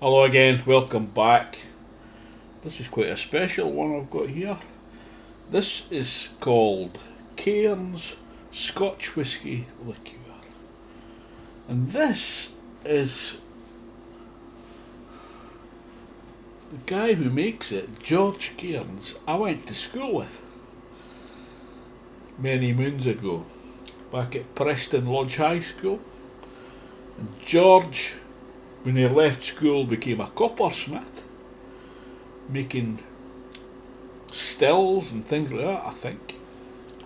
Hello again, welcome back. This is quite a special one I've got here. This is called Cairns Scotch Whisky Liqueur. And this is the guy who makes it, George Cairns, I went to school with many moons ago, back at Preston Lodge High School. And George, when he left school, became a coppersmith, making stills and things like that, I think,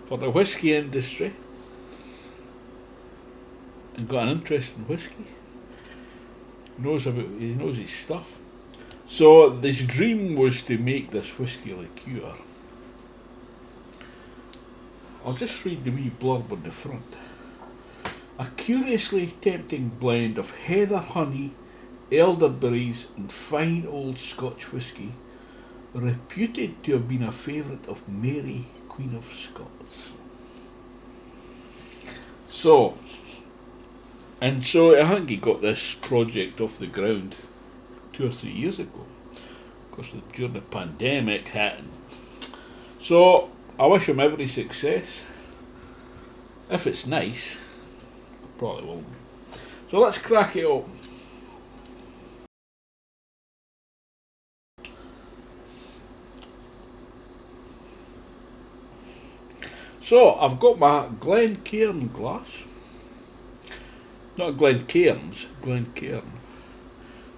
for the whisky industry, and got an interest in whisky. He knows his stuff. So his dream was to make this whisky liqueur. I'll just read the wee blurb on the front. A curiously tempting blend of heather honey, elderberries and fine old Scotch whisky, reputed to have been a favourite of Mary, Queen of Scots. So I think he got this project off the ground 2 or 3 years ago. Of course, during the pandemic hit. So I wish him every success. If it's nice, it probably won't be. So let's crack it open. So I've got my Glencairn glass. Not Glencairns, Glencairn.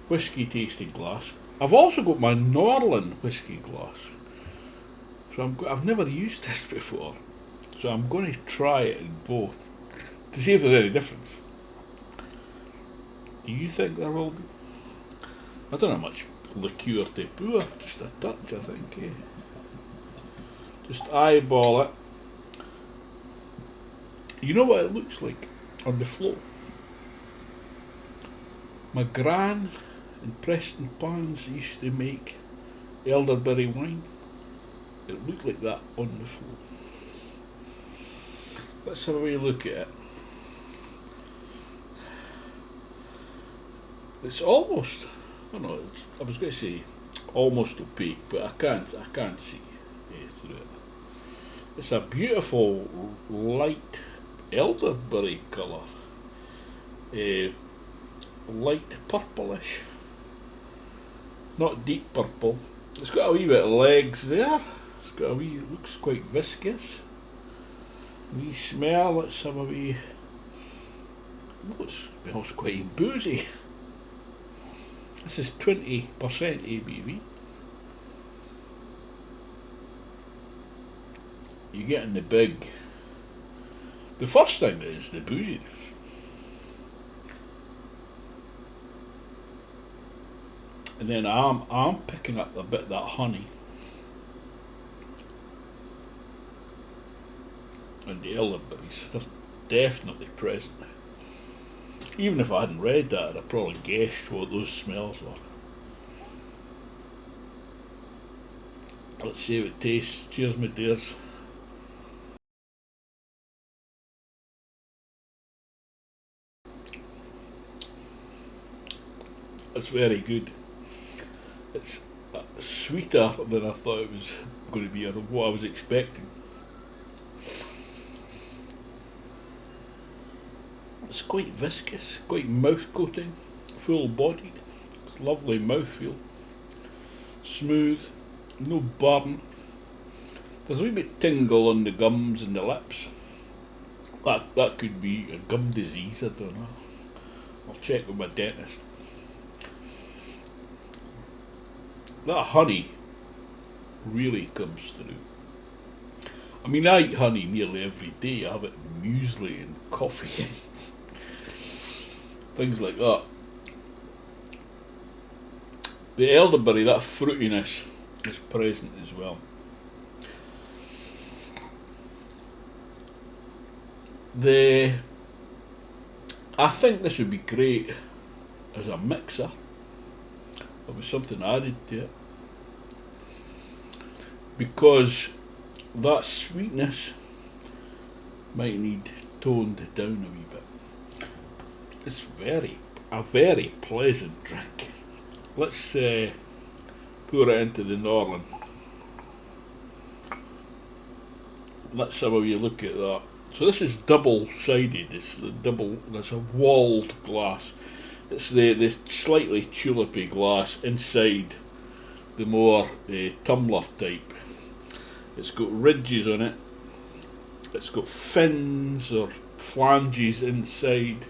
Whisky tasting glass. I've also got my Norlin whisky glass. So I've never used this before. So I'm going to try it in both to see if there's any difference. Do you think there will be? I don't know how much liqueur to pour, just a touch I think. Just eyeball it. You know what it looks like on the floor? My gran in Preston Pans used to make elderberry wine. It looked like that on the floor. Let's have a wee look at it. It's almost, I was going to say almost opaque, but I can't see through it. It's a beautiful light elderberry colour, light purplish, not deep purple. It's got a wee bit of legs there. It's got looks quite viscous. Wee smell. Let's have a wee. Oh, it smells quite boozy. This is 20% ABV. You're getting the first thing is the booziness. And then I'm picking up a bit of that honey and the elderberries. They're definitely present. Even if I hadn't read that, I'd have probably guessed what those smells were. Let's see how it tastes. Cheers, my dears. It's very good. It's sweeter than I thought it was going to be, or what I was expecting. It's quite viscous, quite mouth coating, full bodied. It's lovely mouthfeel. Smooth, no burn. There's a wee bit tingle on the gums and the lips. That could be a gum disease, I don't know. I'll check with my dentist. That honey really comes through. I mean, I eat honey nearly every day. I have it in muesli and coffee and things like that. The elderberry, that fruitiness is present as well. I think this would be great as a mixer. There was something added to it, because that sweetness might need toned down a wee bit. It's a very pleasant drink. let's pour it into the Norland. Let's have a wee look at that. So this is double-sided. It's the double. That's a walled glass. It's the slightly tulipy glass inside the more tumbler type. It's got ridges on it. It's got fins or flanges inside.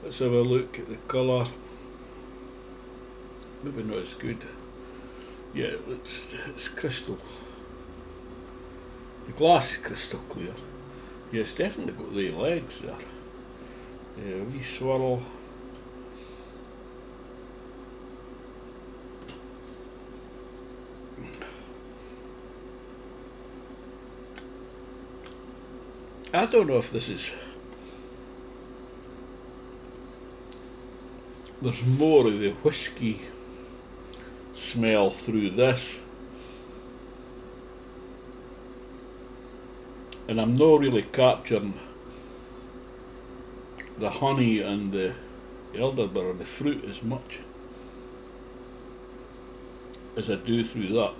Let's have a look at the colour. Maybe not as good. Yeah, it's crystal. The glass is crystal clear. Yeah, it's definitely got the legs there. Yeah, wee swirl. I don't know if this is... There's more of the whiskey smell through this. And I'm not really capturing the honey and the elderberry, the fruit, as much as I do through that.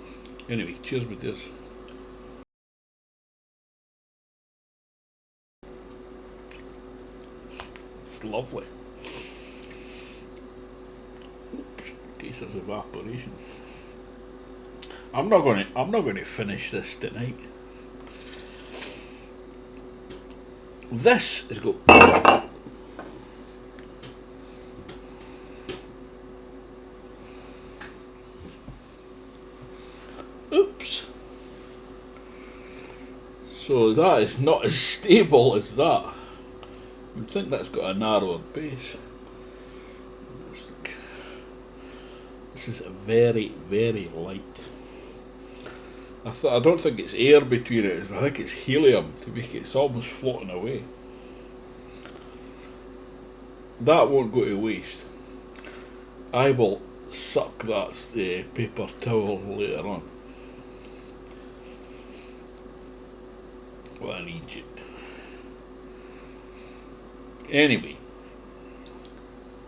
Anyway, cheers, my dears. It's lovely. Oops, in case there's evaporation. I'm not going to finish this tonight. This has got... Oops. So that is not as stable as that. You'd think that's got a narrower base. This is very, very light. I don't think it's air between it, I think it's helium to make it, it's almost floating away. That won't go to waste. I will suck that paper towel later on. Well, I need it. Anyway,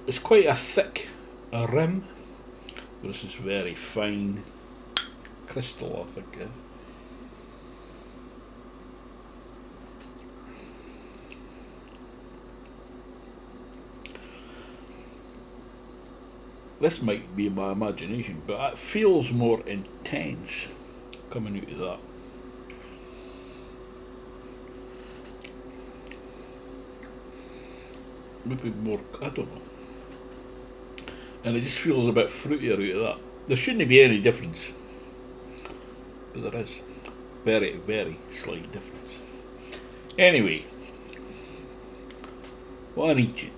it's quite a thick rim. This is very fine crystal, I think. This might be my imagination, but it feels more intense coming out of that. Maybe more, I don't know. And it just feels a bit fruitier out of that. There shouldn't be any difference, but there is. Very, very slight difference. Anyway, what I eat it.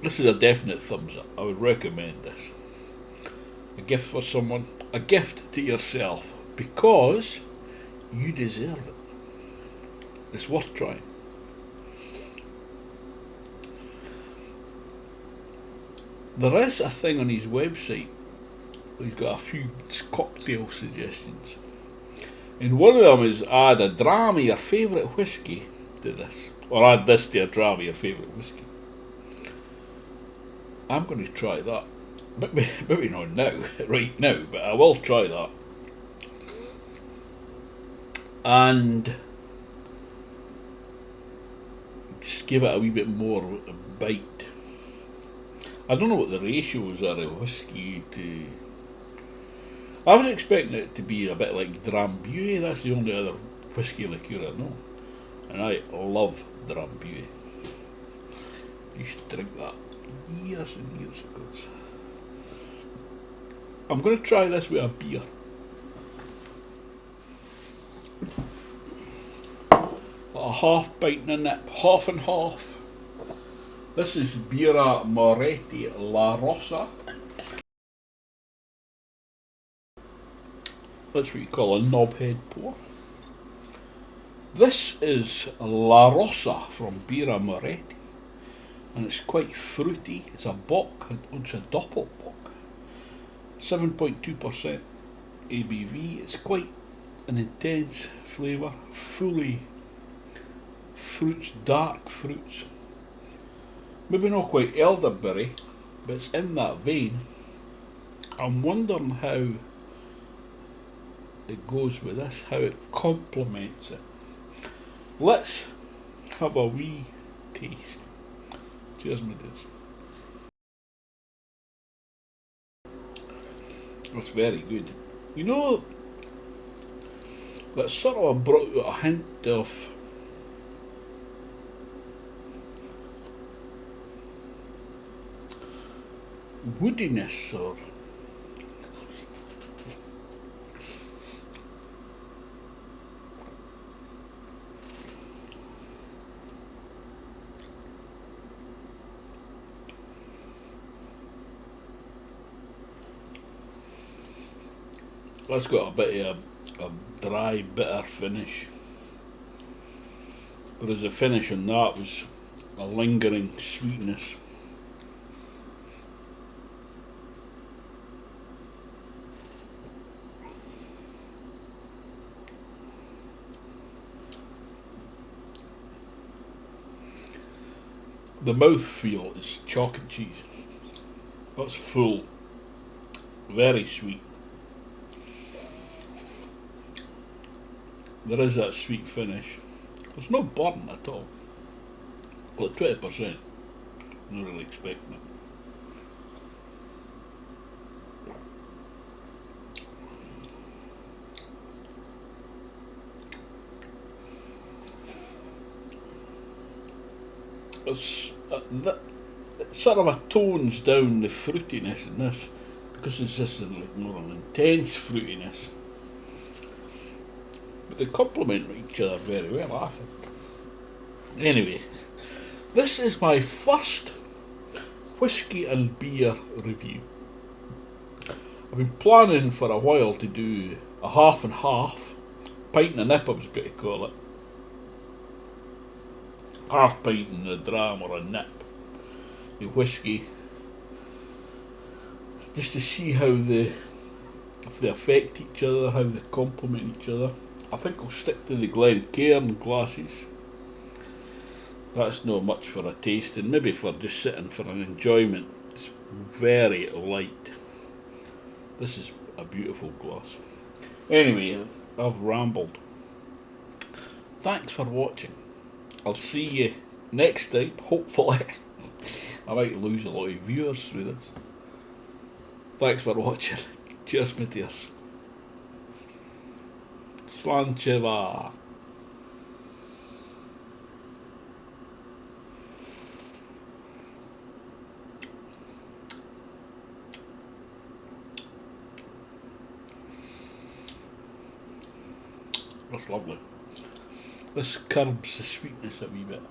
This is a definite thumbs up. I would recommend this. A gift for someone, a gift to yourself, because you deserve it. It's worth trying. There is a thing on his website. He's got a few cocktail suggestions. And one of them is add a dram of your favourite whiskey to this. Or add this to a dram of your favourite whiskey. I'm going to try that. Maybe not now, right now, but I will try that. And just give it a wee bit more a bite. I don't know what the ratios are of whiskey to... I was expecting it to be a bit like Drambuie. That's the only other whiskey liqueur I know. And I love Drambuie. I used to drink that years and years ago. I'm going to try this with a beer. A half bite and a nip, half and half. This is Birra Moretti La Rosa. That's what you call a knobhead pour. This is La Rosa from Birra Moretti, and it's quite fruity. It's a bock, it's a doppelbock. 7.2% ABV. It's quite an intense flavour, fully fruits, dark fruits. Maybe not quite elderberry, but it's in that vein. I'm wondering how it goes with this, how it complements it. Let's have a wee taste. Cheers, my dears. That's very good. You know, that sort of brought a hint of woodiness or that's got a bit of a dry, bitter finish. Whereas the finish on that was a lingering sweetness. The mouthfeel is chalk and cheese. That's full, very sweet. There is that sweet finish. There's no burn at all. Well, 20%. I'm not really expecting it. It's sort of a tones down the fruitiness in this because it's just like more an intense fruitiness. But they complement each other very well, I think. Anyway, this is my first whiskey and beer review. I've been planning for a while to do a half and half, pint and a nip I was going to call it. Half pint in a dram or a nip of whiskey, just to see how if they affect each other, how they complement each other. I think I'll stick to the Cairns glasses. That's not much for a tasting, maybe for just sitting for an enjoyment. It's very light. This is a beautiful glass. Anyway, I've rambled. Thanks for watching. I'll see you next time, hopefully. I might lose a lot of viewers through this. Thanks for watching. Cheers, my dears. Slancheva. That's lovely. This curbs the sweetness a wee bit.